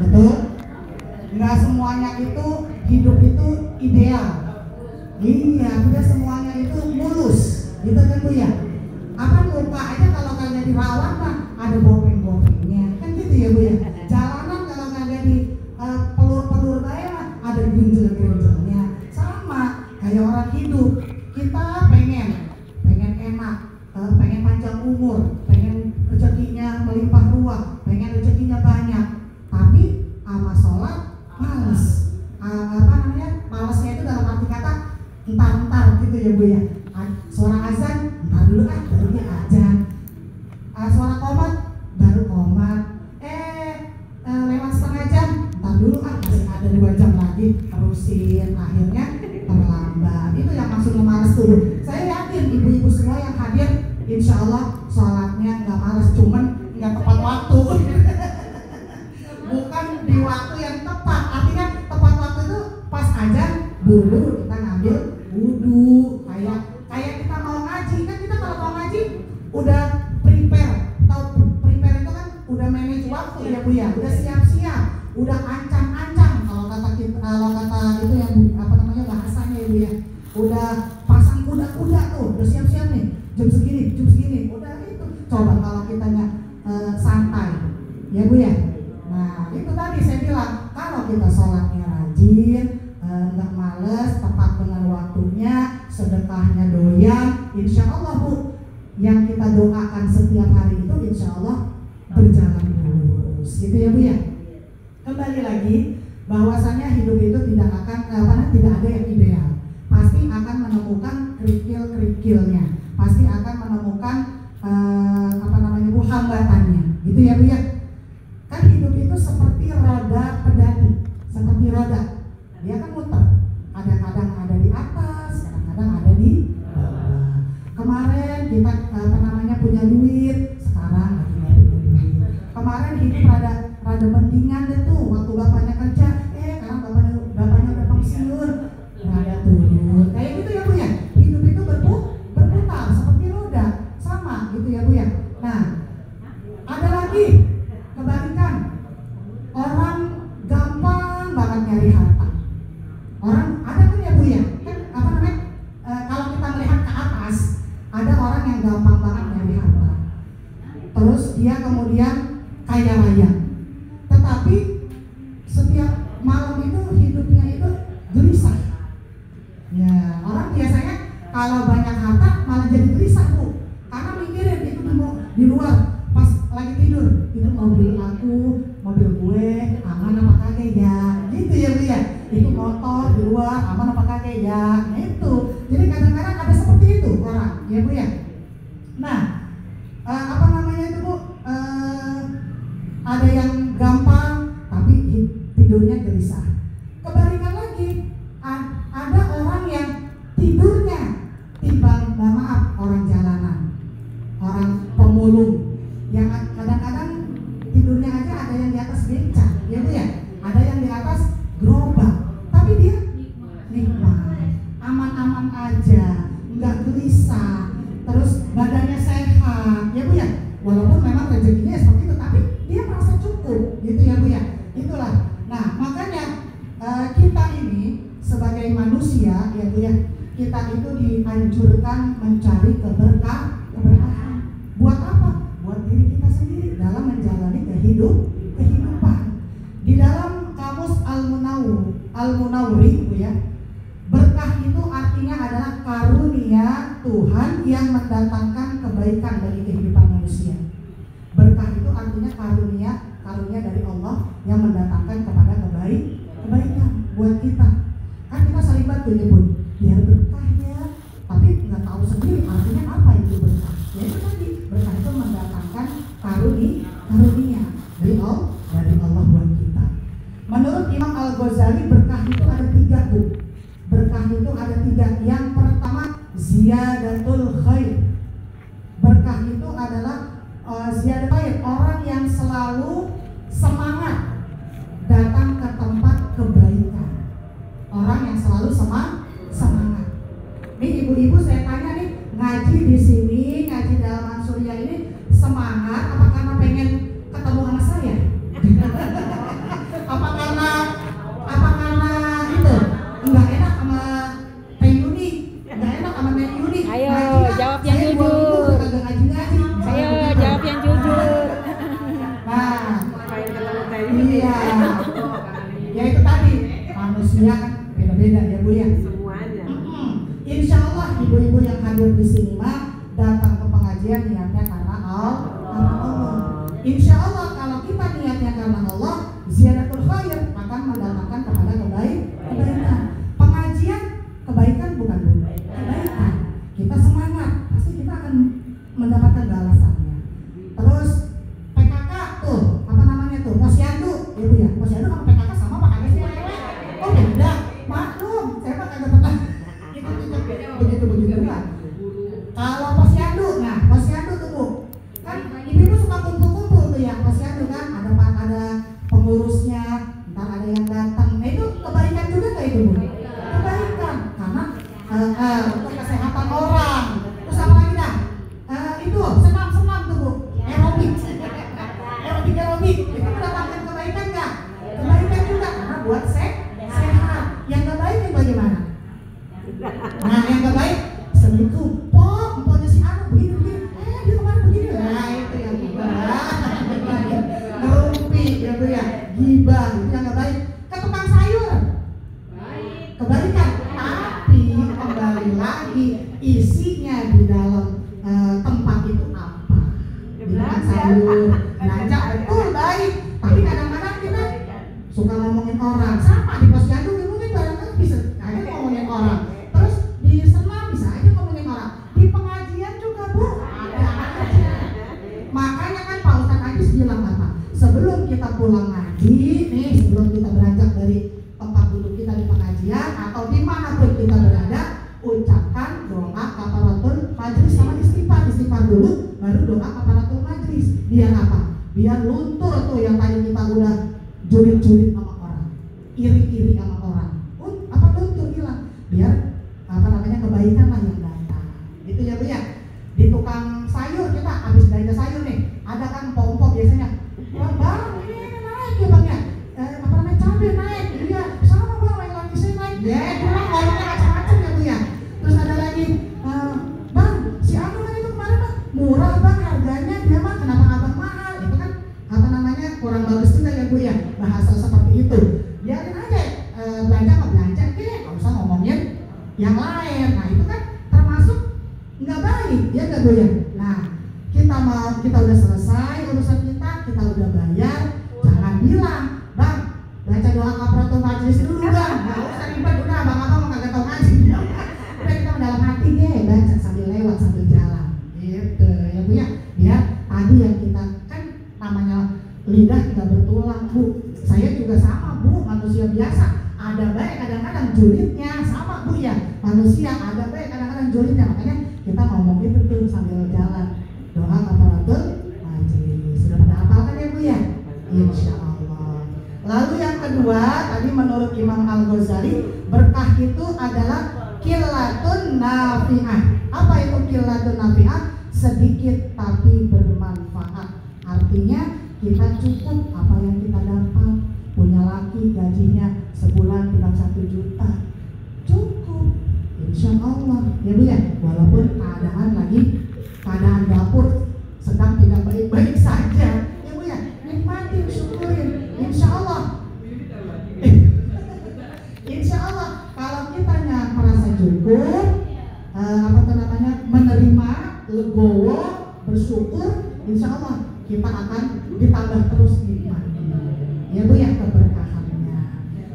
Betul? Nggak semuanya itu hidup itu ideal. Iya, tidak semuanya itu mulus, gitu kan Bu ya? Apa muka aja kalau kagak dirawat mah ada bopeng-bopengnya, kan gitu ya Bu ya? Jalanan kalau kagak di pelur-pelur kayak mah ada gerinjel-gerinjelnya. Sama kayak orang hidup, kita pengen enak, pengen panjang umur, pengen rezekinya melimpah ruah, pengen rezekinya banyak, tapi sama sholat males. Malesnya itu dalam arti kata entar gitu ya Bu ya. Suara azan entar dulu baru dia azan. Suara qomat baru qomat. Lewat setengah jam entar dulu masih ada 2 jam lagi, terusin, akhirnya terlambat. Itu yang maksudnya males dulu. Saya yakin ibu-ibu semua yang hadir insya Allah sholatnya nggak males, cuman nggak tepat waktu. Bukan di waktu yang tepat, artinya tepat waktu itu pas azan dulu kita ngambil wudhu, kayak kita mau ngaji kan, kita kalau mau ngaji udah prepare, tahu prepare itu kan udah manage waktu ya Bu ya, udah siap-siap, udah ancam-ancam kalau kata itu yang bahasanya ya Bu ya, udah pasang kuda-kuda tuh, udah siap-siap nih jam segini, udah itu. Coba kalau kitanya santai ya Bu ya. Nah itu tadi saya bilang, kalau kita sholatnya rajin, nggak males, tepat dengan waktunya, sedekahnya doyan, insya Allah Bu, yang kita doakan setiap hari itu insya Allah berjalan lurus, gitu ya Bu ya. Kembali lagi, bahwasannya hidup itu tidak ada yang ideal, pasti akan menemukan kerikil-kerikilnya, pasti akan menemukan hambatannya, gitu ya Bu ya. Kan hidup itu seperti roda pedati, seperti roda, dia kan muter, kadang-kadang ada di atas, kadang-kadang ada di bawah. Kemarin kita punya duit, sekarang lagi nggak punya duit. Kemarin hidup rada mendingan deh tuh, waktu bapaknya kerja, sekarang bapaknya udah pensiun, rada turun. Kayak gitu ya Bu ya. Hidup itu berputar seperti roda, sama gitu ya Bu ya. Nah, ada lagi kebalikan, orang gampang banget nyari harta. Orang ada kan ya Bu ya, kan kalau kita melihat ke atas, ada orang yang gampang banget nyari harta, terus dia kemudian kaya raya, tetapi setiap malam itu hidupnya itu gelisah. Ya, orang biasanya kalau banyak harta malah jadi gelisah Bu, karena mikirin itu di luar. Pas lagi tidur, itu mobil aku, mobil gue, aman apa kagak ya? Gitu ya Bu ya. Itu motor di luar, aman apa kagak ya? Nah itu. Jadi kadang-kadang ada seperti itu orang, ya Bu ya. Nah, itu Bu? Ada yang gampang, tapi tidurnya gelisah. Kebalikan lagi, ada orang yang tidurnya timbang, orang jalanan, orang pemulung. Yang kadang-kadang tidurnya aja ada yang di atas beca, ya Bu ya, ada yang di atas gerobak, tapi dia nikmat, aman-aman aja, nggak gelisah, terus badannya sehat, ya Bu ya. Walaupun memang rezekinya seperti itu, tapi dia merasa cukup, gitu ya Bu ya. Itulah. Nah makanya kita ini sebagai manusia, ya Bu ya, kita itu dianjurkan mencari keberkahan. Buat apa? Buat diri kita sendiri dalam menjalani kehidupan. Di dalam kamus Al-Munawri Bu ya, berkah itu artinya adalah karunia Tuhan yang mendatangkan kebaikan bagi kehidupan manusia. Berkah itu artinya karunia dari Allah yang mendatangkan kepada kebaikan buat kita. Kan kita sering bantu nyebut biar berkah ya, tapi nggak tahu sendiri artinya apa itu berkah. Ya itu tadi, berkah itu mendatangkan karunia dari Allah buat kita. Menurut Imam Al-Ghazali, berkah itu ada 3 Bu. Berkah itu ada 3. Yang pertama, ziyadatul khair. Berkah itu adalah ziyadatul khair, orang yang selalu semangat datang ke tempat kebaikan. Orang yang selalu semangat. Nih ibu-ibu saya tanya nih, ngaji di sini, ngaji dalam Mansuriyah ini semangat apa karena pengen ketemu sama saya? Iya. Ya itu tadi, manusia kan beda-beda ya Bu ya. Semuanya. Insya Allah ibu-ibu yang hadir di sini mah datang ke pengajian niatnya karena Allah. Insya Allah kalau kita niatnya karena Allah, ziyadatul khair akan mendatangkan kepada kebaikan. Pengajian kebaikan bukan Bu, kebaikan. Kita semangat, pasti kita akan mendapatkan balasannya. Terus PKK tuh, apa namanya tuh, posyandu, ya Bu ya. Posyandu sama PKK sama apa kagak sih? Oh beda, maklum, saya mah kagak pernah. Begitu kan. Kalau posyandu, nah posyandu tuh Bu, kan ibu-ibu suka kumpul-kumpul tuh ya posyandu kan, ada pengurusnya, ntar ada yang datang. Nah itu kebaikan juga nggak itu Bu? Kebaikan, karena untuk kesehatan orang. Terus apa lagi dah? Itu senam tuh Bu, aerobik, itu mendatangkan kebaikan nggak? Kebaikan juga karena buat sehat. Yang nggak baik yang bagaimana? Nah yang nggak baik, selingkuh, empoknya si Anu begini, dia kemarin begini, nah itu yang gibah, ngerumpi, ya Bu ya, gibah, itu yang nggak baik. Ke tukang sayur, kebaikan, tapi kembali lagi isinya di dalam tempat itu apa? Di tukang sayur, belanja betul baik, tapi kadang-kadang kita suka ngomongin orang, sama di posyandu mungkin barangkali bisa aja ngomongin orang. Terus di senam bisa aja ngomongin orang. Di pengajian juga Bu, ada aja. Makanya kan Pak Ustadz Ajis bilang apa? Sebelum kita pulang ngaji, nih sebelum kita beranjak dari tempat duduk kita di pengajian atau dimanapun kita berada, ucapkan doa kafaratul majlis sama istighfar dulu, baru doa kafaratul majlis. Biar apa? Biar luntur tuh yang tadi kita udah jurit-jurit sama orang, iri-iri sama orang. Apa luntur hilang? Biar apa namanya kebaikan lah yang datang. Gitu ya Bu ya. Di tukang sayur kita habis belanja sayur nih, ada kan empok-empok biasanya. Wah bang, ini naik ya bang ya. Apa namanya cabai naik. Iya, sama bang, yang lagi saya naik. Ya, pulang ngomongnya macam-macam ya Bu ya. Terus ada lagi, bang, si Anu kan itu kemarin bang, murah bang harganya, dia mah kenapa abang mahal? Itu kan apa namanya kurang bagus juga ya Bu ya, bahasa seperti itu. Biarin aja, belanja apa belanja, nggak usah ngomongin yang lain. Nah itu kan termasuk nggak baik, ya nggak Bu ya. Nah kita udah selesai urusan kita udah bayar, jangan bilang bang baca doa kafaratul majlis dulu bang, nggak usah ribet, udah abang-abang nggak tahu ngaji. Udah kita dalam hati deh baca sambil lewat sambil jalan, gitu ya Bu ya. Biar tadi yang kita kan namanya lidah tidak bertulang Bu, saya juga sama Bu, manusia biasa, ada baik kadang-kadang julidnya, sama Bu ya, manusia ada baik kadang-kadang julidnya. Makanya kita ngomong itu tuh sambil jalan, doa kafaratul majlis. Sudah pada hafalkan ya Bu ya? Insya Allah. Lalu yang kedua, tadi menurut Imam Al-Ghazali, berkah itu adalah qilatun nafi'ah. Apa itu qilatun nafi'ah? Sedikit tapi bermanfaat. Artinya kita cukup apa yang kita dapat. Punya laki gajinya sebulan tinggal 1 juta, cukup insya Allah ya Bu ya. Walaupun keadaan dapur sedang tidak baik-baik saja ya Bu ya, nikmati, syukurin insya Allah. Insya Allah kalau kita merasa cukup, menerima, legowo, bersyukur, insya Allah kita akan ditambah terus nikmatnya ya Bu ya, keberkahannya.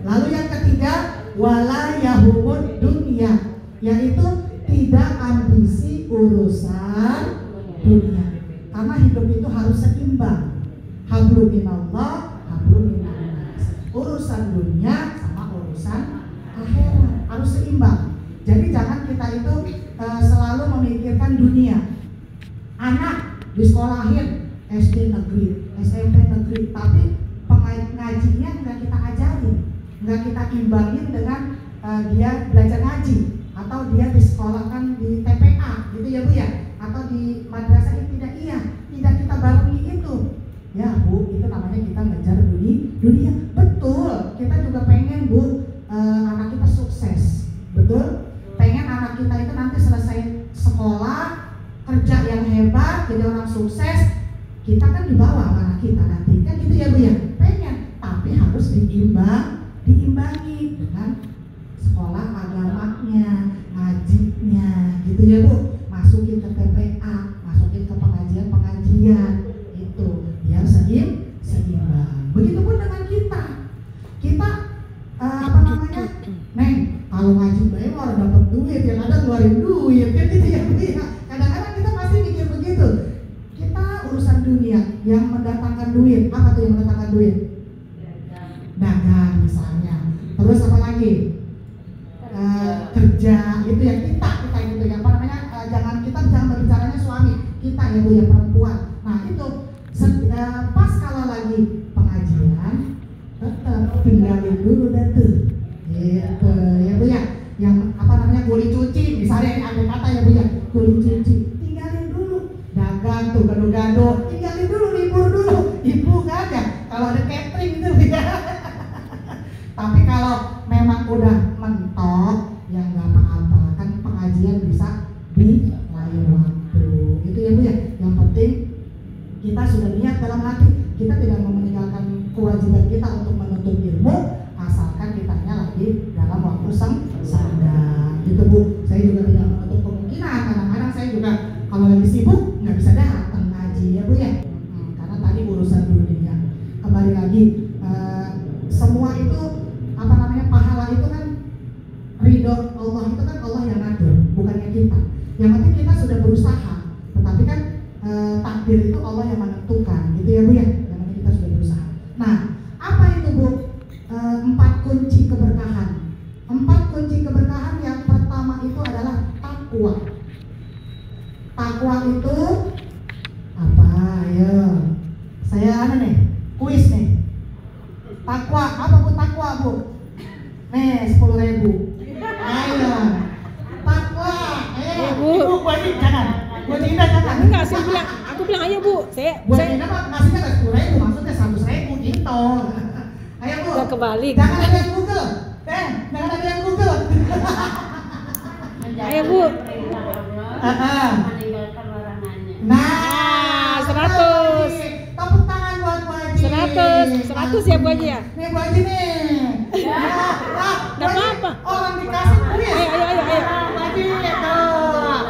Lalu yang ketiga, wala yahumud dunya, yaitu tidak ambisi urusan dunia. Karena hidup itu harus seimbang. Hablum minallah, hablum minannas. Urusan dunia sama urusan akhirat harus seimbang. Jadi jangan kita itu selalu memikirkan dunia. Anak disekolahin SD negeri, SMP negeri, tapi ngajinya nggak kita ajarin, nggak kita imbangin dengan dia belajar ngaji, atau dia disekolahkan di TPA gitu ya Bu ya, atau di madrasah ini tidak kita barengi itu ya Bu. Itu namanya kita ngejar dunia. Betul, kita juga pengen Bu anak kita sukses, betul, pengen anak kita itu nanti selesai sekolah kerja yang hebat jadi orang sukses. Kita kan di bawah anak kita nanti kan gitu ya Bu ya, pengen. diimbangi dengan sekolah agamanya, ngajinya, gitu ya Bu. Masukin ke TPA, masukin ke pengajian itu biar seimbang. Begitupun dengan kita Neng, kalau ngaji baik orang dapat duit, yang ada keluarin duit, kan gitu ya Bu ya. Kadang-kadang kita pasti mikir begitu. Kita urusan dunia yang mendatangkan duit, apa tuh yang mendatangkan duit? Dagang misalnya. Terus apa lagi? Kerja, itu ya kita gitu ya. Apa namanya? Jangan berbicaranya suami kita ya Bu ya, perempuan. Nah itu pas kalau lagi pengajian tetap tinggalin dulu dah tuh. Gitu ya Bu ya. Yang apa namanya, kuli cuci misalnya, ini ada kata ya Bu ya, kuli cuci tinggalin dulu. Dagang tuh gado-gado tinggalin dulu, libur dulu. Ibu nggak ada kalau ada catering gitu ya. Tapi kalau memang udah mentok ya nggak apa-apa, kan pengajian bisa di lain waktu. Itu ya Bu ya. Yang penting kita sudah niat dalam hati, kita tidak mau meninggalkan kewajiban kita untuk menuntut ilmu, asalkan kitanya lagi dalam waktu senggang. Gitu Bu. Saya juga tidak menutup kemungkinan kadang-kadang saya juga kalau lagi sibuk nggak bisa datang ngaji ya Bu ya. Karena tadi urusan dunia. Kembali lagi, semua itu apa namanya, pahala itu kan ridho Allah, itu kan Allah yang ngatur, bukannya kita. Yang penting kita sudah berusaha, tetapi kan takdir itu Allah yang menentukan, gitu ya Bu ya. Yang penting kita sudah berusaha. Nah, apa itu Bu? 4 kunci keberkahan. 4 kunci keberkahan yang pertama itu adalah takwa. Takwa itu apa? Ayo, saya kuis nih. Takwa, apa Bu takwa Bu? Nih 10.000. Ayo, takwa. Ayo, Ibu, buat ini jangan. Buat Dinda jangan. Enggak, aku bilang ayo Bu. Buat Dinda mah ngasihnya nggak 10.000, maksudnya 100.000 gitu. Ayo Bu. Udah kebalik. Jangan ada yang Google. Jangan ada yang Google. Ayo Bu. Nah, 100. Tepuk tangan buat Bu Haji. 100 ya Bu Haji ya. Nih Bu Haji nih. Enggak apa-apa. Orang dikasih kuis. Ayo. Bu Haji tuh.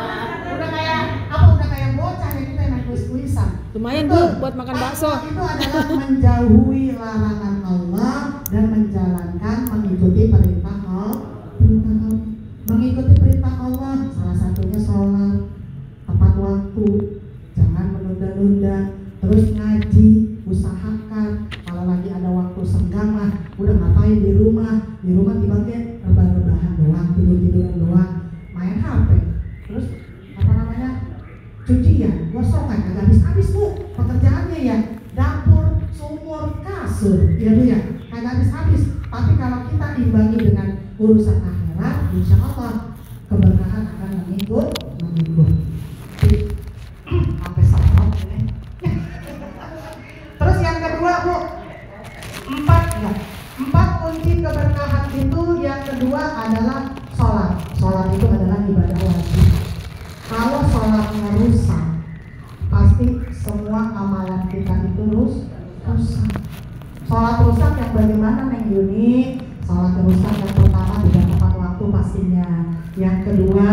Udah kayak bocah ya, kita main kuis-kuisan. Lumayan Bu buat makan bakso. Itu adalah menjauhi larangan Allah dan menjalankan mengikuti perintah Allah. Mengikuti perintah Allah salah satunya sholat tepat waktu, jangan menunda-nunda. Terus ngaji, usahakan kalau lagi ada waktu senggang mah udah ngapain di rumah tiba-tiba rebah-rebahan doang, tidur-tiduran doang, main HP. Terus apa namanya, cucian, gosokan, kagak habis-habis Bu pekerjaannya ya, dapur, sumur, kasur, ya Bu ya, kagak habis-habis. Tapi kalau kita imbangi dengan urusan akhirat, insya Allah keberkahan akan mengikut. Sampai serot ini. Terus yang kedua Bu, 4 kunci keberkahan itu, yang kedua adalah sholat. Sholat itu adalah ibadah wajib. Kalau sholatnya rusak, pasti semua amalan kita itu rusak. Sholat rusak yang bagaimana Neng Yuni? Sholat rusak yang pertama tidak tepat waktu pastinya. Yang kedua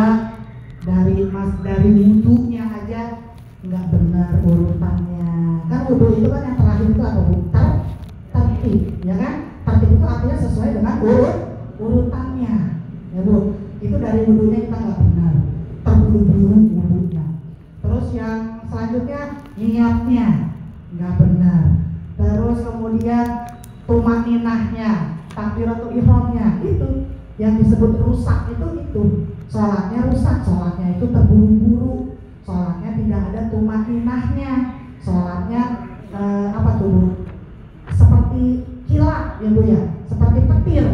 dari wudhunya aja nggak benar urutannya. Kan wudhu itu kan yang terakhir itu apa Bu? Tertib, ya kan? Tertib itu artinya sesuai dengan urutannya, ya Bu. Itu dari wudhunya kita nggak benar, terburu-buru wudhunya. Terus yang selanjutnya niatnya nggak benar. Terus kemudian tumaninahnya, takbiratul ihramnya, itu yang disebut rusak itu. Sholatnya rusak, sholatnya itu terburu-buru, sholatnya tidak ada tumaninahnya, sholatnya apa tuh? Seperti kilat ya Bu ya, seperti petir.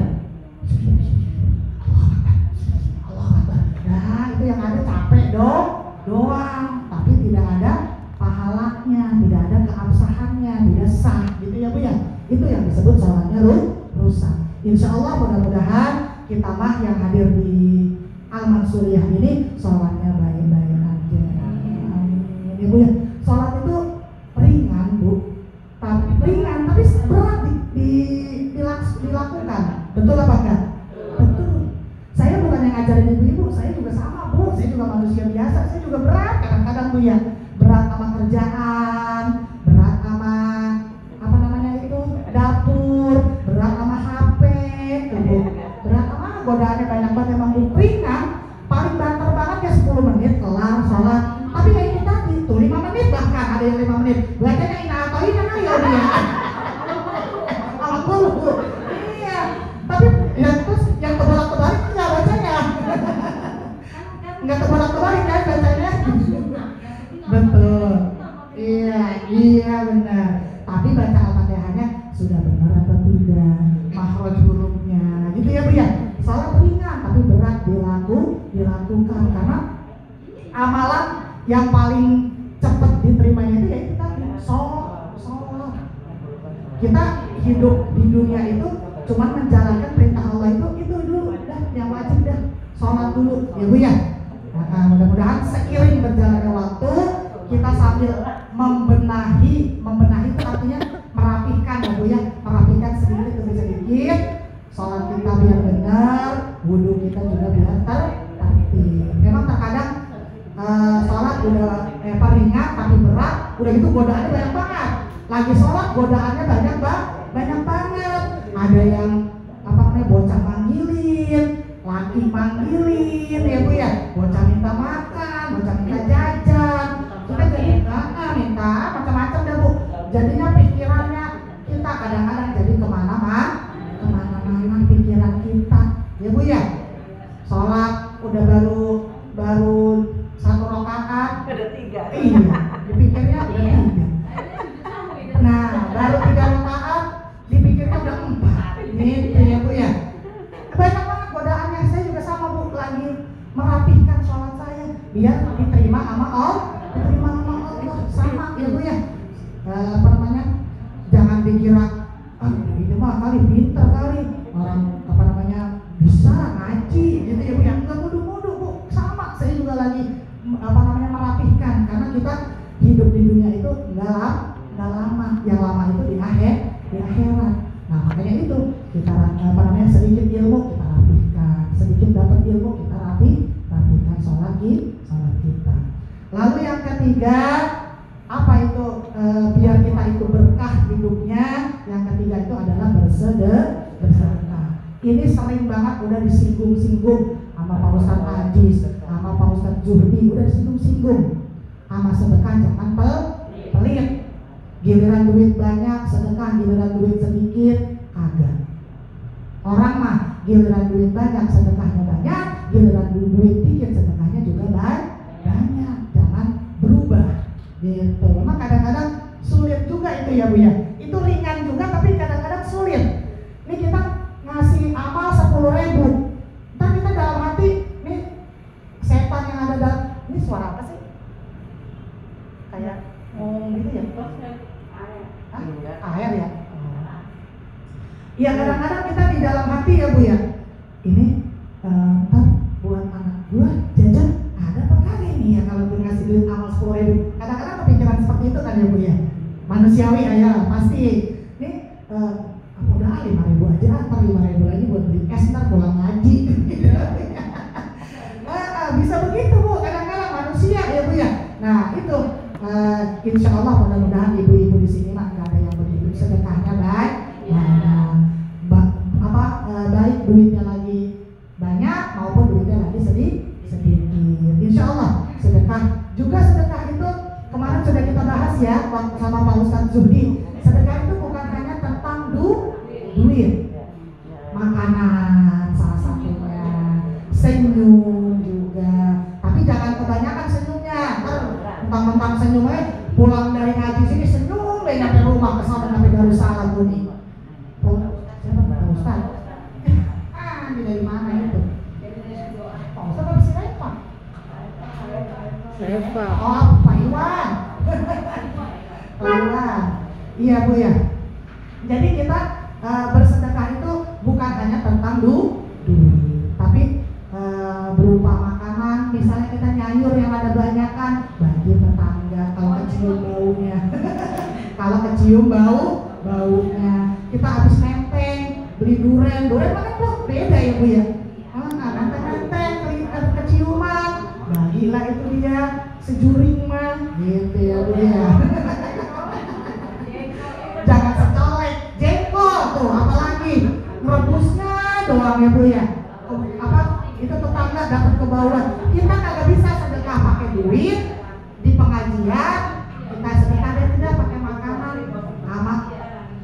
Nah itu yang ada capek doang, tapi tidak ada pahalanya, tidak ada keabsahannya, tidak sah gitu ya Bu ya. Itu yang disebut sholatnya rusak. Insya Allah mudah-mudahan kita mah yang hadir di Al-Mansuriyah ini sholatnya baik-baik aja. Amin ya Bu ya. Sholat itu ringan Bu, ringan tapi berat dilakukan. saya juga berat kadang-kadang Bu ya. Berat sama kerjaan, berat sama apa namanya itu dapur, berat sama HP, Bu. Berat sama godaannya banyak banget emang Bu. Ringan, paling banter banget ya 10 menit kelar sholat. Tapi kayak itu tadi tuh 5 menit bahkan ada yang 5 menit. Bacanya ina atau ina ayo dia. Aku Bu. Iya. Tapi ya terus yang kebolak-kebalik enggak bacanya. Enggak kebolak-kebalik kan bacanya. Betul. Iya benar. Tapi baca Al-Fatihahnya sudah benar atau tidak, makhraj hurufnya, gitu ya Bu ya. Salat ringan tapi berat dilakukan karena amalan yang paling cepat diterimanya itu ya kita sholat. Kita hidup di dunia itu cuma menjalankan perintah Allah itu dulu dah, yang wajib dah, sholat dulu ya Bu ya. Nah, mudah-mudahan seiring berjalannya waktu kita sambil membenahi itu artinya merapikan ya Bu ya, merapikan sedikit demi sedikit, sholat kita biar benar, wudhu kita juga biar tertib. Memang terkadang sholat udah ringan tapi berat, udah gitu godaannya banyak banget. Lagi sholat godaannya banyak banget. Ada yang apa namanya bocah manggilin, laki manggilin ya Bu ya, bocah minta makan, bocah minta jajan. Kita jadi minta macam-macam dah Bu. Jadinya pikirannya kita kadang-kadang jadi kemana-mana pikiran kita ya Bu ya. Sholat udah baru 1 rakaat udah 3. iya dipikirnya udah 3. Nah baru 3 rakaat dipikirnya udah 4 gitu ya Bu ya. Banyak banget godaannya. Saya juga sama Bu, lagi merapihkan sholat saya biar diterima sama Allah sama ya Bu ya. Apa namanya, jangan dikira ini mah kali pintar kali orang apa namanya bisa ngaji gitu ya Bu ya. Enggak mudu-mudu Bu, sama saya juga lagi apa namanya merapihkan karena kita hidup di dunia itu enggak lama, yang lama itu di akhirat. Nah makanya itu kita apa namanya sedikit ilmu kita rapihkan, sedikit dapat ilmu kita rapihkan sholat kita. Lalu yang ketiga apa itu biar kita itu berkah hidupnya, yang ketiga itu adalah bersedekah. Ini sering banget udah disinggung-singgung sama Pak Ustadz Ajis, sama Pak Ustadz Zuhdi, udah disinggung-singgung sama sedekah jangan pelit. Giliran duit banyak sedekah, giliran duit sedikit kagak. Orang mah giliran duit banyak sedekahnya banyak, giliran duit dikit sedekahnya juga banyak. Jangan berubah gitu. Memang kadang-kadang sulit juga itu ya Bu ya. Itu ringan juga tapi kadang-kadang sulit. Ini kita ngasih amal 10.000, ntar kita dalam hati nih setan yang ada dalam ini suara apa sih? Kayak gitu ya? Air ya? Iya kadang-kadang kita di dalam hati ya Bu ya. Ini ntar buat anak gua jajan ada apa kali nih ya kalau gue ngasih duit amal 10.000. Kadang-kadang kepikiran seperti itu kan ya Bu ya. Manusiawi ya pasti. Nih udah 5.000 aja, ntar 5.000 lagi buat beli es, ntar pulang ngaji. Bisa begitu Bu, kadang-kadang manusia ya Bu ya. Nah itu insya Allah mudah-mudahan ibu-ibu di sini mah nggak ada yang begitu, sedekahnya baik. Baik duitnya lagi banyak maupun duitnya lagi sedikit. Insya Allah sedekah itu kemarin sudah kita bahas ya sama Pak Ustadz Zuhdi. Sedekah itu bukan hanya tentang duit, makanan salah satunya, senyum juga. Tapi jangan kebanyakan senyumnya. Mentang-mentang senyumnya pulang dari ngaji sini senyum deh nyampe rumah kesana sampai Darussalam bunyi. Siapa Pak Ustadz? Ini dari mana itu? Pak Ustadz apa si Reva? Oh Pak Iwan. Pak Iwan. Iya Bu ya. Jadi kita bersedekah itu bukan hanya tentang duit, tapi berupa makanan. Misalnya kita nyayur yang ada banyakan, bagi tetangga kalau kecium baunya. Kalau kecium baunya, kita habis nenteng, beli duren makan tuh beda ya Bu ya. Nenteng keciuman, bagilah itu dia ya Bu ya. Itu tetangga dapat kebauan. Kita kagak bisa sedekah pakai duit di pengajian. Kita sedekah dan tidak pakai makanan sama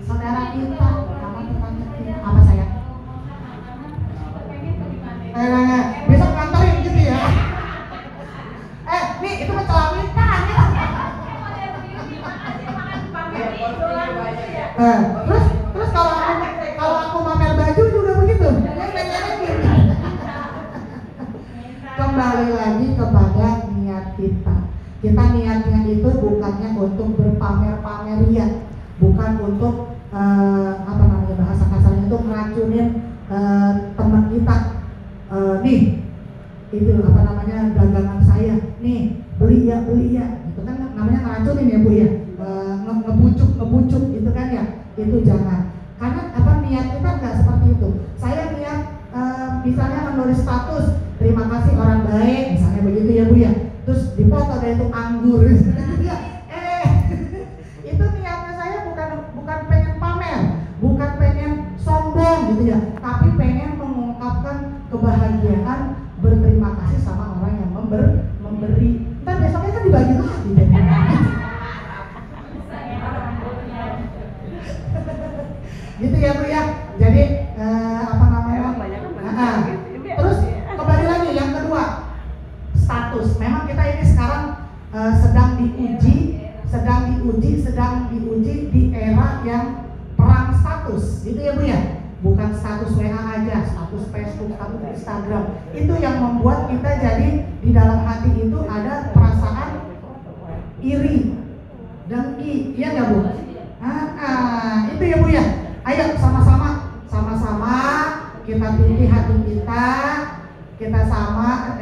saudara kita, sama tetangga kita. Apa saya? Besok nganterin gitu ya. Nih itu mah celamitan ya. Terus kalau aku pamer baju juga begitu. Kembali lagi kepada niat kita. Kita niatnya itu bukannya untuk berpamer-pamer ria, bukan untuk bahasa kasarnya itu ngeracunin teman kita. Nih itu dagangan saya. Nih beli ya. Itu kan namanya ngeracunin ya Bu ya. Ngebucuk itu kan ya. Itu jangan. Karena niat kita nggak seperti itu. Saya niat misalnya menulis status terima kasih orang baik misalnya begitu ya Bu ya. Terus dipoto ada itu anggur gitu ya. Itu niatnya saya bukan pengen pamer, bukan pengen sombong gitu ya, tapi pengen mengungkapkan kebahagiaan berterima kasih sama orang yang memberi. Ntar besoknya kan dibagi lagi deh. Gitu ya Bu ya. Jadi terus kembali lagi yang kedua, status. Memang kita ini sekarang sedang diuji di era yang perang status, gitu ya Bu ya. Bukan status WA aja, status Facebook, status Instagram. Itu yang membuat kita jadi di dalam hati itu ada perasaan iri, dengki, iya nggak Bu? Itu ya Bu ya. Ayo sama-sama kita pilih hati kita sama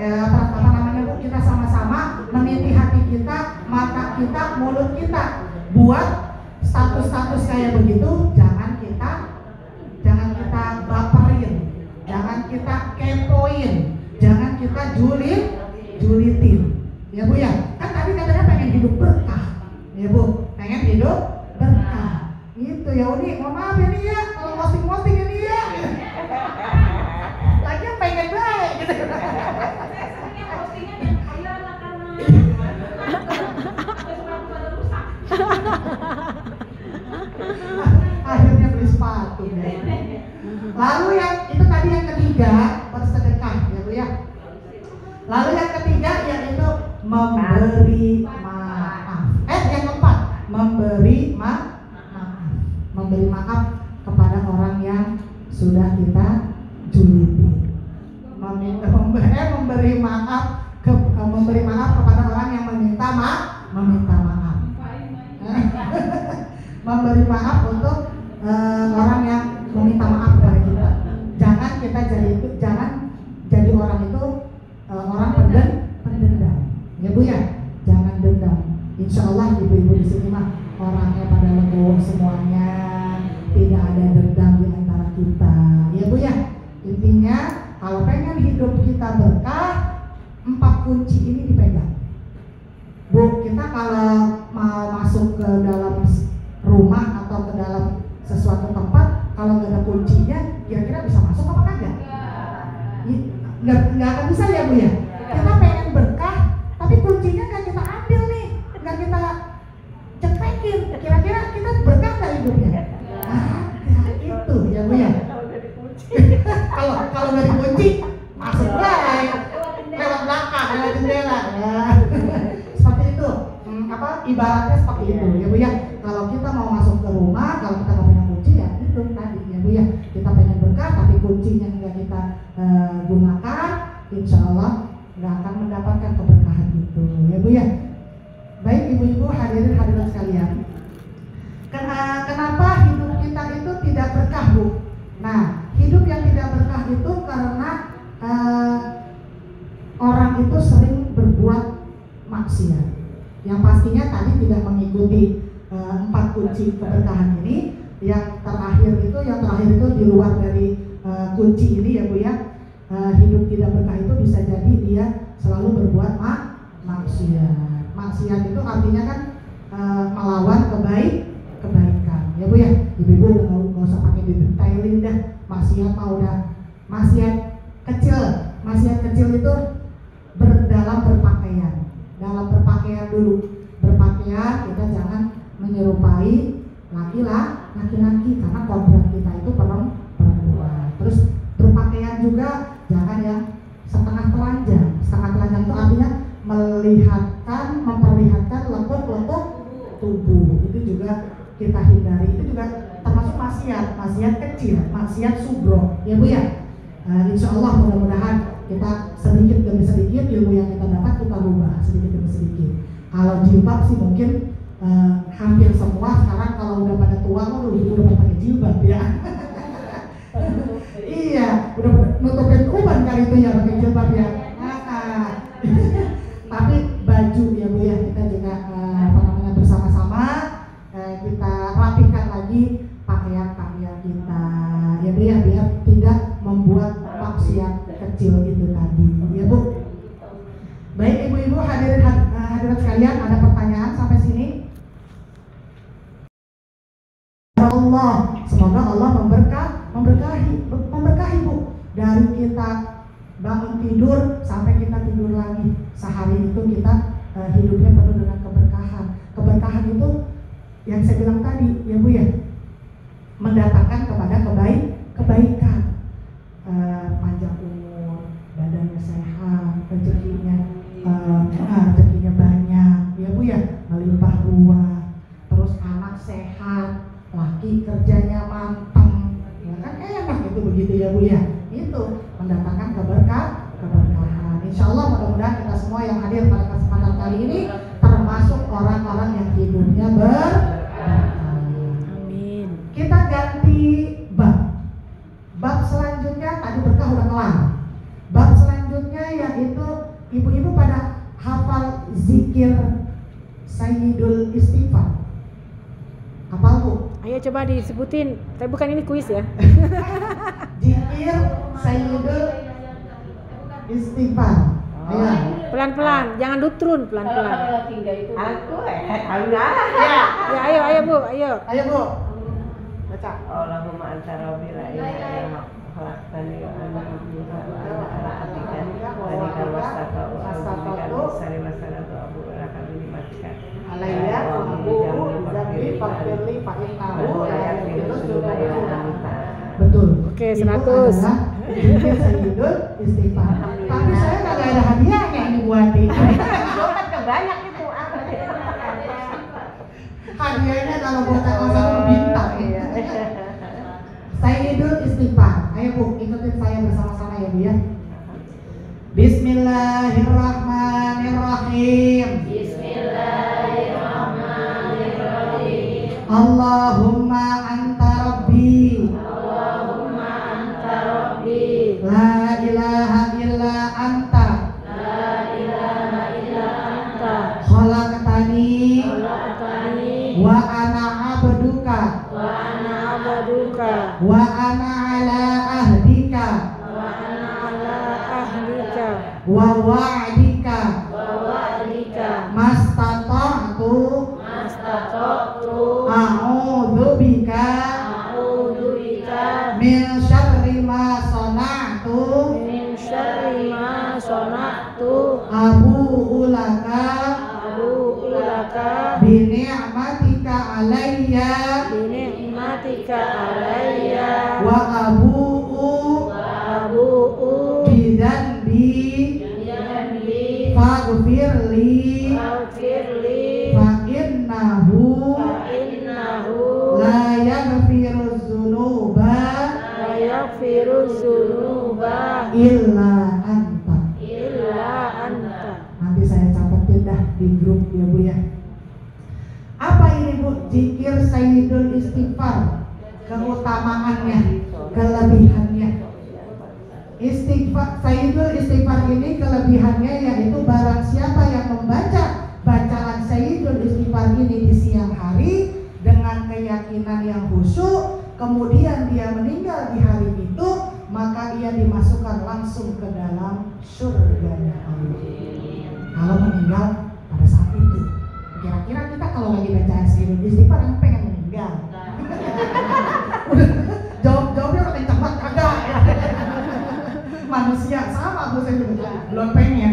kita sama-sama meniti hati kita, mata kita, mulut kita buat status-status kayak begitu. Jangan kita baperin, jangan kita kepoin, jangan kita julitin ya Bu ya. Kan tadi katanya pengen hidup berkah ya Bu, pengen hidup berkah gitu ya. Uni mohon maaf ya nih ya kalau posting ini ya lagi pengen baik gitu. Akhirnya beli sepatu ya. Lalu yang itu tadi yang ketiga, bersedekah ya Bu ya. Lalu yang ketiga yaitu memberi maaf. Yang keempat, memberi maaf kepada orang yang sudah kita juliti. Memberi maaf kepada orang yang meminta maaf. Memberi maaf untuk orang yang meminta maaf kepada kita. Jangan kita jadi orang itu orang pendendam. Ya Bu ya, jangan dendam. Insya Allah ibu-ibu di sini mah orangnya pada legowo semuanya, tidak ada dendam di antara kita. Ya Bu ya, intinya kalau pengen hidup kita berkah, 4 kunci ini dipegang. Bu, kita kalau mau masuk ke dalam rumah atau ke dalam sesuatu tempat, kalau nggak ada kuncinya, kira-kira bisa masuk apa kagak? Nggak akan bisa ya Bu ya. Kita pengen berkah, tapi kuncinya nggak kita ambil nih, nggak kita cepekin. Kira-kira kita berkah nggak hidupnya? Itu ya Bu ya. Kalau nggak dikunci, masuk baik, lewat belakang, lewat jendela. Seperti itu. Ibaratnya seperti itu ya Bu ya. Kalau kita mau masuk ke rumah, kalau kita nggak punya kunci ya itu tadi ya Bu ya. Kita pengen berkah tapi kuncinya nggak kita gunakan, insya Allah nggak akan mendapatkan keberkahan itu ya Bu ya. Baik ibu-ibu hadirin hadirat sekalian, kenapa hidup kita itu tidak berkah Bu? Nah, hidup yang tidak berkah itu karena orang itu sering berbuat maksiat. Yang pastinya tadi tidak mengikuti 4 kunci keberkahan ini. Yang terakhir itu di luar dari kunci ini ya Bu ya. Hidup tidak berkah itu bisa jadi dia selalu berbuat maksiat. Maksiat itu artinya kan melawan kebaikan ya Bu ya. Ibu-ibu nggak usah pakai didetailin dah. Maksiat mah udah Maksiat kecil itu dalam berpakaian. Dalam berpakaian dulu. Berpakaian kita jangan menyerupai laki-laki karena kodrat kita itu perempuan. Terus berpakaian juga jangan yang setengah telanjang. Setengah telanjang itu artinya memperlihatkan lekuk-lekuk tubuh. Itu juga kita hindari. Itu juga termasuk maksiat kecil, maksiat subro, ya Bu ya. Insya Allah mudah-mudahan kita sedikit demi sedikit ilmu yang kita dapat kita rubah sedikit demi sedikit. Kalau jilbab sih mungkin hampir semua sekarang kalau udah pada tua udah pakai jilbab ya. Iya, udah nutupin uban kali itu ya pakai jilbab ya. Tapi baju ya Bu ya, kita juga bersama-sama kita rapikan lagi pakaian kita ya Bu ya, biar tidak membuat maksiat kecil itu tadi ya Bu. Baik ibu-ibu hadirat sekalian, ada pertanyaan sampai sini? Allah, semoga Allah memberkahi Bu, dari kita bangun tidur sampai kita tidur lagi sehari itu kita hidupnya penuh dengan keberkahan. Keberkahan itu yang saya bilang tadi ya Bu ya, mendatangkan kepada kebaikan, panjang umur, badannya sehat, rezekinya banyak ya Bu ya, melimpah ruah, terus anak sehat, laki kerjanya manteng, ya kan enak itu begitu ya Bu ya. Itu mendatangkan keberkahan. Insya Allah mudah-mudahan kita semua yang hadir pada kesempatan kali ini termasuk orang-orang yang hidupnya berkah. Amin. Kita ganti bab selanjutnya, tadi berkah udah kelar. Bab selanjutnya yaitu ibu-ibu pada hafal zikir Sayyidul Istighfar. Hafal Bu? Ayo coba disebutin, tapi bukan ini kuis ya. Zikir Sayyidul Istighfar. Ayo. Pelan-pelan, jangan dutrun, pelan-pelan. Ya, ayo Bu, ayo. Ayo Bu. Baca. Allahumma anta rabbi la ilaha illa anta khalaqtani wa ana abduka wa ana ala abdika tadika wastaqau wa abdika bisari wa salatu abu laka bi nikmatika Alayya abu zambi fakirli fa innahu la yaghfiru dzunuba illa anta. Betul. Oke, 100. Zikir Sayyidul Istighfar. Tapi saya enggak ada hadiahnya ini buat ini. banyak itu Hadiahnya kalau buat satu bintang ya. Sayyidul Istighfar. Ayo Bu, ikutin saya bersama-sama ya Bu ya. Bismillahirrahmanirrahim. Allahumma anta rabbi. La ilaha illa anta. Khalaqtani wa ana abduka. Wa ana ala ahdika. Wa wa'dika. Mastata'tu. A'udzu bika. Min syarri ma sana'tu. Abu'u laka. Bi ni'matika alayya. Wa abu'u bi dzanbi. Faghfirli. Fa innahu la yaghfiru dzunuba illa anta. Nanti saya capatin dah di grup ya Bu ya. Apa ini Bu? Zikir Sayyidul Istighfar. Keutamaannya, kelebihannya. Sayyidul Istighfar ini kelebihannya yaitu barang siapa yang membaca bacaan Sayyidul Istighfar ini di siang hari dengan keyakinan yang khusyuk, kemudian dia meninggal di hari itu, maka ia dimasukkan langsung ke dalam surganya Allah. Kalau meninggal pada saat itu, kira-kira kita kalau lagi baca Sayyidul Istighfar yang pengen meninggal? Jawabnya udah kencang banget, kagak ya. Bu, saya juga belum pengen.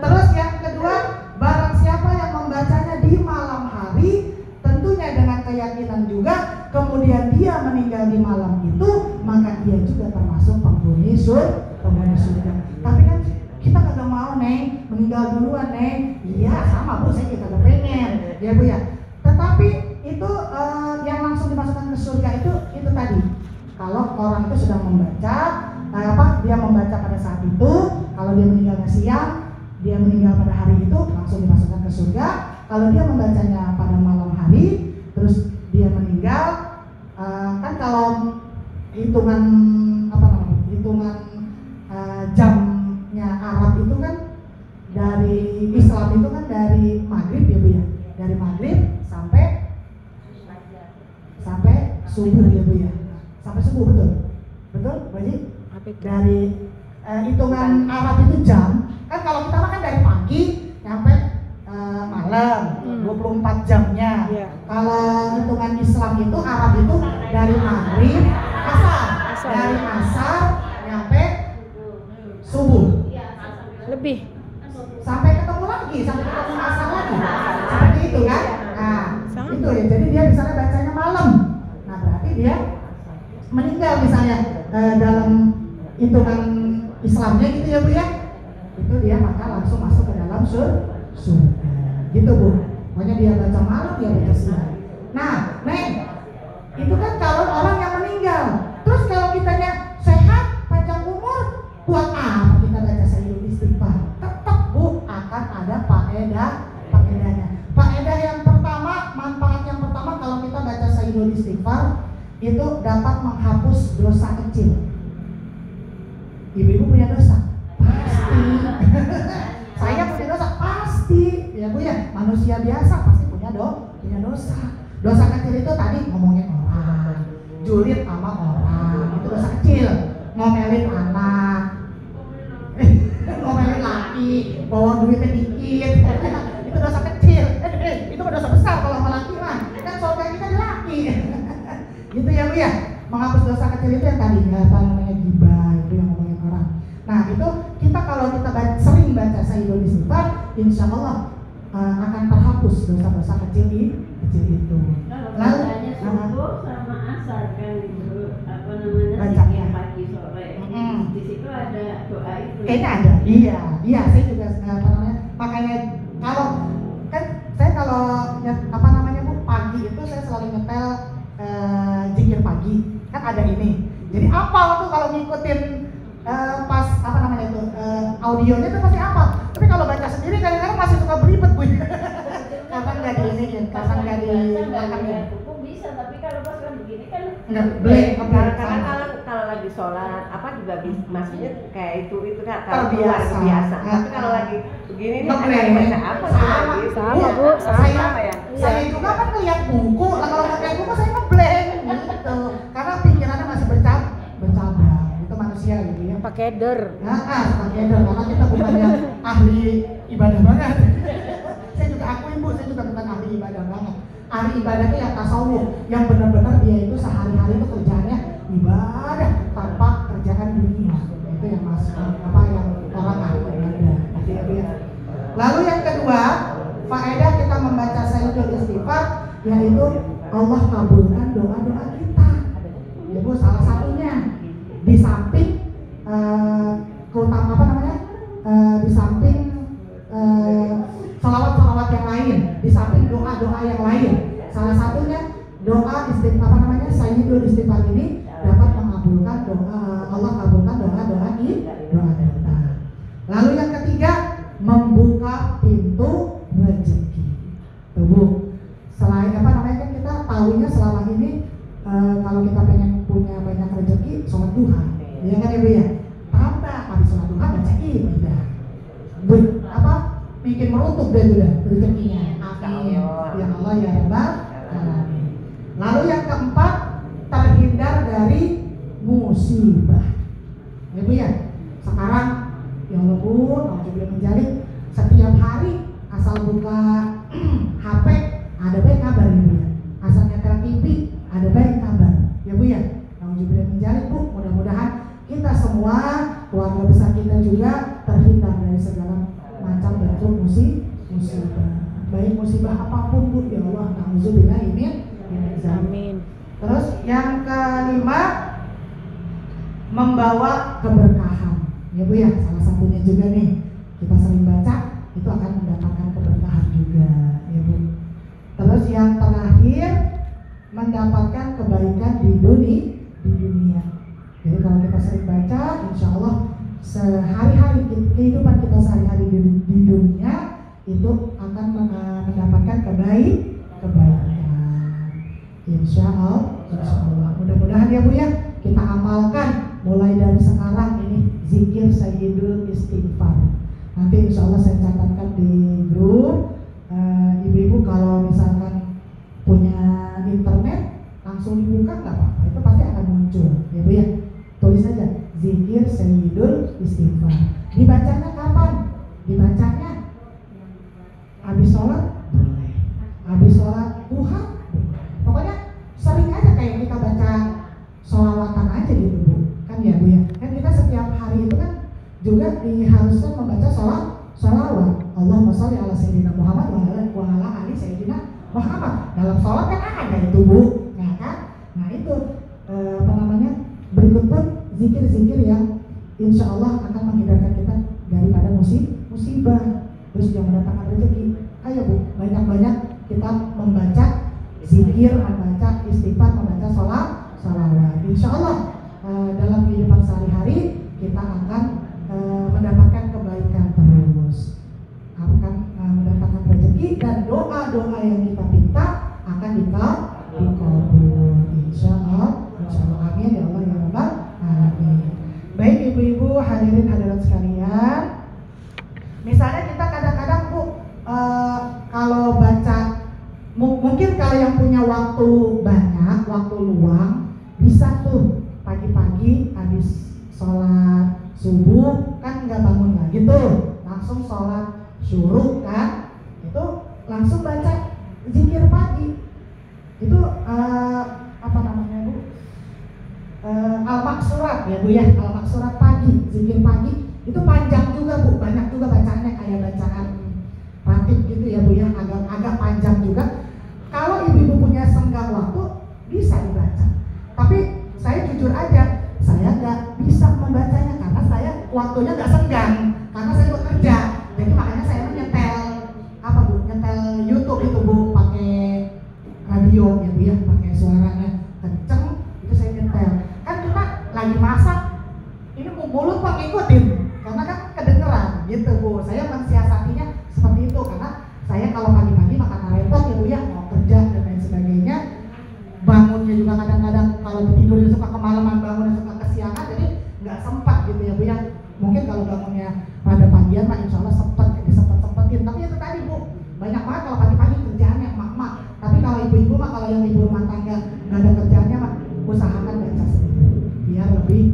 Terus yang kedua, barang siapa yang membacanya di malam hari, tentunya dengan keyakinan juga, kemudian dia meninggal di malam itu, maka dia juga termasuk penghuni surga. Tapi kan kita kagak mau Neng, meninggal duluan Neng. Iya sama Bu, saya juga kagak pengen, ya Bu ya. Tetapi itu yang langsung dimasukkan ke surga itu tadi. Kalau orang itu sudah membaca, dia membaca pada saat itu, kalau dia meninggalnya siang, dia meninggal pada hari itu langsung dimasukkan ke surga. Kalau dia membacanya pada malam hari, terus dia meninggal, kan kalau hitungan jamnya Arab itu kan dari Islam itu kan dari maghrib ya Bu ya, dari maghrib sampai subuh ya Bu ya, sampai subuh betul Bu Haji? Dari hitungan Arab itu jam, kan kalau kita makan dari pagi sampai malam 24 jamnya. Kalau hitungan Islam itu Arab itu dari maghrib asar. Dari asar sampai subuh Lebih. sampai ketemu lagi, sampai ketemu asar lagi, seperti itu kan. Nah itu ya, jadi dia misalnya bacanya malam, nah berarti dia meninggal misalnya dalam hitungan Islamnya gitu ya Bu ya, itu dia maka langsung masuk ke dalam surga gitu Bu. Pokoknya dia baca malam, dia baca siang. Nah Neng, itu kan kalau orang yang meninggal. Terus kalau kitanya sehat, panjang umur, buat apa kita baca Sayyidul Istighfar? Tetap Bu, akan ada faedahnya. Faedah yang pertama, manfaat yang pertama kalau kita baca Sayyidul Istighfar, itu dapat menghapus dosa kecil. Ibu-ibu punya dosa? Pasti. Saya punya dosa? Pasti. Ya Bu ya, manusia biasa pasti punya dosa. Dosa kecil itu tadi ngomongin orang, julid sama orang, itu dosa kecil. Ngomelin anak, ngomelin laki, bawa duitnya dikit, itu dosa kecil. Itu dosa besar kalau sama laki mah. Kan surga kita di laki. Gitu ya Bu ya. Menghapus dosa kecil itu yang tadi namanya gibah, itu yang ngomongin orang. Nah itu kita kalau kita sering baca Sayyidul Istighfar, insya Allah akan terhapus dosa-dosa kecil itu. Lalu subuh sama asar kan itu namanya zikir pagi sore. Di situ ada doa itu. Kayaknya ada. Iya saya juga makanya kalau kan saya kalau Bu pagi itu saya selalu nyetel zikir pagi. Kan ada ini. Jadi apal tuh kalau ngikutin pas audionya tuh pasti apal. Tapi kalau baca sendiri kadang-kadang masih suka beribet Bu. Kapan nggak di ini, kapan nggak di belakang ya? Buku bisa, tapi kalau pas kan begini kan Nggak boleh. Karena kalau lagi sholat apa juga bisa, maksudnya kayak itu kan kalau biasa. Tapi kalau lagi begini nih ada baca apa lagi? Sama Bu, sama ya. Saya juga kan ngeliat buku, kalau nggak kayak buku saya ngeblank gitu. Karena pikirannya masih bercabang. Itu manusia gitu ya. pakai der. Pakai der karena kita bukan yang ahli ibadah banget. Saya juga akuin Bu, saya juga bukan ahli ibadah banget. Ahli ibadah itu yang tasawuf, yang benar-benar dia itu sehari-hari itu kerjaannya ibadah tanpa kerjaan dunia. Itu yang masuk yang orang ahli ibadah. Lalu yang kedua, faedah kita membaca Sayyidul Istighfar yaitu Allah kabulkan doa-doa kita. Ya Bu, salah satunya di samping di samping salawat-salawat yang lain, di samping doa-doa yang lain, salah satunya doa Sayyidul Istighfar ini dapat mengabulkan Allah kabulkan doa-doa kita. Lalu yang ketiga, membuka pintu rezeki. Tuh Bu, selain kan kita tahunya selama ini kalau kita pengen punya banyak rezeki, sholat duha, ya kan Ibu ya? Tambah habis sholat duha baca ibadah. Bikin meruntuh deh sudah rezekinya. Amin. Ya Allah ya Rabbal Alamin. Lalu yang keempat, terhindar dari musibah. Ya Bu ya. Sekarang ya Allah Bu, alhamdulillah menjadi setiap hari asal buka HP ada baik kabar ya Bu ya. Asal nyetel TV ada baik kabar. Ya Bu ya. Alhamdulillah menjadi Bu, mudah-mudahan kita semua keluarga besar kita juga terhindar dari segala macam bentuk musibah. Baik musibah apapun Bu, ya Allah, na'udzubillah min dzalik. Amin. Terus yang kelima, membawa keberkahan. Ya Bu ya, salah satunya juga nih kita sering baca itu akan mendapatkan keberkahan juga, ya Bu. Terus yang terakhir, mendapatkan kebaikan di dunia. Jadi kalau kita sering baca, insya Allah sehari-hari kehidupan kita sehari-hari di dunia itu akan mendapatkan kebaikan. Insya Allah. Mudah-mudahan ya Bu ya, kita amalkan mulai dari sekarang ini zikir Sayyidul Istighfar. Nanti insya Allah saya catatkan di grup. Ibu-ibu kalau misalkan punya internet langsung dibuka nggak apa-apa, itu pasti akan muncul, ya Bu ya. Tulis saja zikir Sayyidul Istighfar. Dibacanya kapan? Dibacanya habis sholat boleh, habis sholat duha boleh. Pokoknya sering aja kayak kita baca sholawatan aja gitu Bu, kan ya Bu ya. Kan kita setiap hari itu kan juga diharuskan membaca sholawat. Allahumma sholli ala Sayyidina Muhammad wa ala ali Sayyidina Muhammad. Dalam sholat kan ada itu Bu, ya kan? Nah itu apa namanya? Berikut pun zikir-zikir yang insya Allah akan menghindarkan kita daripada musibah, terus yang mendatangkan rezeki. Ayo Bu, banyak-banyak kita membaca zikir, membaca istighfar, membaca sholawat. Insya Allah dalam kehidupan sehari-hari kita akan mendapatkan kebaikan terus, akan mendapatkan rezeki, dan doa-doa yang kita minta akan dikabul. Insya Allah. Amin ya Allah ya Rabbal alamin. Baik ibu-ibu, hadirin hadirat sekalian, misalnya kita kadang-kadang Bu kalau baca, mungkin kalau yang punya waktu banyak, waktu luang, bisa tuh pagi-pagi habis sholat subuh kan nggak bangun lagi tuh, langsung sholat syuruk kan, itu langsung baca zikir pagi. Itu apa namanya Bu? Al-Maksurat ya Bu ya, Al-Maksurat pagi, zikir pagi itu panjang juga Bu, banyak juga bacaannya kayak bacaan ratib gitu ya Bu ya, agak panjang juga. Kalau ibu-ibu punya senggang waktu bisa dibaca, tapi saya jujur aja, saya nggak bisa membacanya karena saya waktunya nggak senggang, karena saya bekerja. Jadi makanya saya nyetel apa Bu, nyetel YouTube itu Bu, pakai radio ya Bu ya, pakai suaranya kenceng, itu saya nyetel. Kan kita lagi masak, ini mulut kok ngikutin, karena kan kedengeran gitu Bu. Saya mensiasatinya seperti itu, karena saya kalau pagi-pagi makan repot ya Bu ya, mau kerja dan lain sebagainya. Bangunnya juga kadang-kadang kalau tidurnya suka kemalaman, bangunnya suka kesiangan, jadi nggak sempat gitu ya Bu ya. Mungkin kalau bangunnya pada pagian mah insya Allah sempetin. Tapi itu tadi Bu, banyak banget kalau pagi-pagi kerjaannya emak-emak. Tapi kalau ibu-ibu mah, kalau yang ibu rumah tangga nggak ada kerjaannya mah, usahakan baca sendiri biar lebih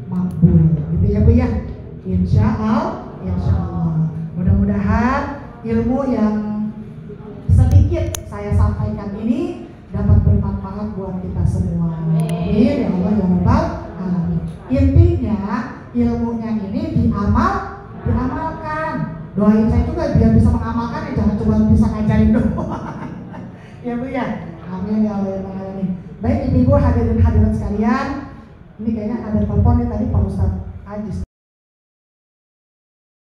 makbul gitu ya Bu ya. Insya Allah. Mudah-mudahan ilmu yang sedikit saya sampaikan ini dapat bermanfaat buat kita semua. Amin ya Allah ya Rabbal alamin. Intinya ilmunya ini diamalkan. Doain saya juga biar bisa mengamalkan ya, jangan cuma bisa ngajarin doang. Ya Bu ya. Amin ya Allah ya Rabbal alamin. Baik ibu-ibu hadirin hadirat sekalian, ini kayaknya ada telepon nih tadi Pak Ustadz Ajis.